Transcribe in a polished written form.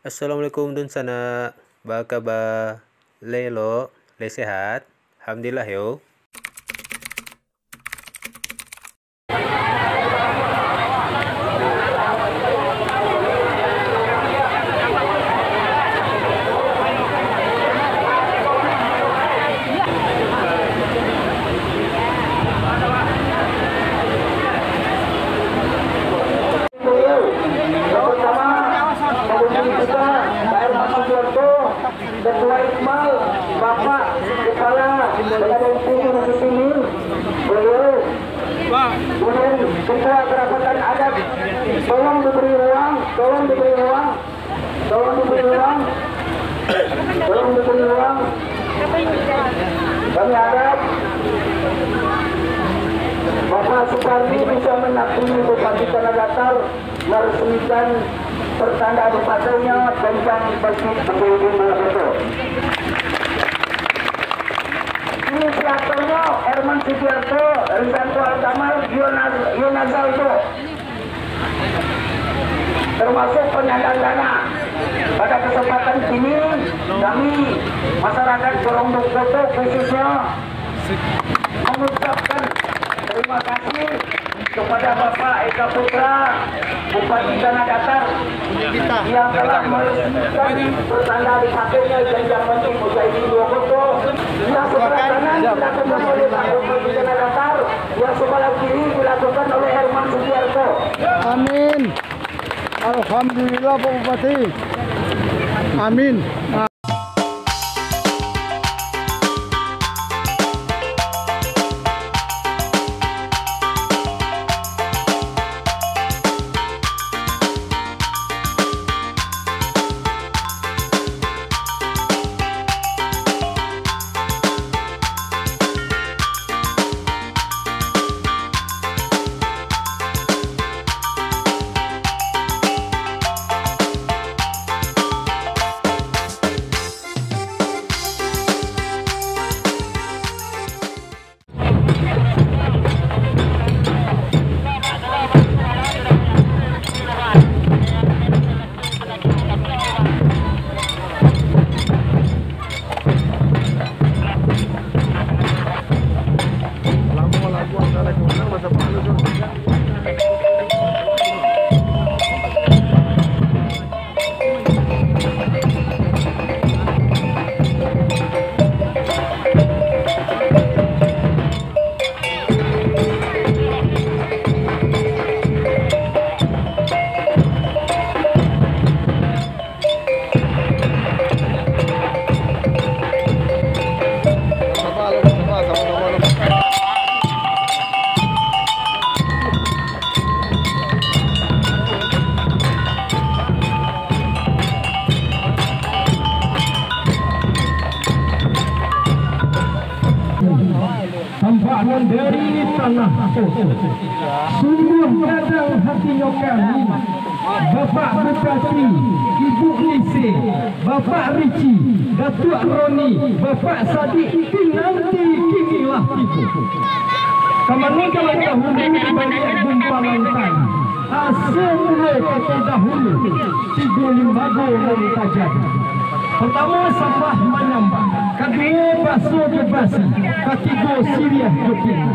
Assalamualaikum dun sana. Baka ba lelo, le sehat? Alhamdulillah yo. Ketua Iqbal, Bapak Kepala Badan Tinggi Sipil, beliau, kemudian Ketua Kerapatan Adat, tolong diberi ruang, tolong diberi ruang, tolong diberi ruang, tolong diberi ruang. Kami harap Bapak Supardi bisa menampingi Bupati Tanah Datar meresmikan pertanda bupatinya tentang Masjid Bukak Malalo. Inisiatornya Herman Sugiarto, Rizanto Altamal, Yonazaldo, termasuk penyandang dana. Pada kesempatan ini kami masyarakat Gorong Foto khususnya mengucapkan terima kasih kepada Bapak Eka Putra, Bupati Tanah Datar yang telah meresmikan pertanda dipakainya jenjang menteri menjadi 2 foto. Yang sebelah kanan dilakukan oleh Pak Bupati Tanah Datar, yang sebelah kiri dilakukan oleh Herman Sugiarto. Amin. Alhamdulillah Pak Bupati. Amin. Tampakan dari tanah sungguh kadang hatinya kami, Bapak Bupati, Ibu Lise, Bapak Rici, Datuk Roni, Bapak Sadik, nanti kinilah tipu. Kamanikalah dahulu banyak gumpalan tani, asal mulai kata dahulu, 3 limbago dan tajam. Pertama sampah menyambang, kedua basuh bebasi, ketiga siriah keping.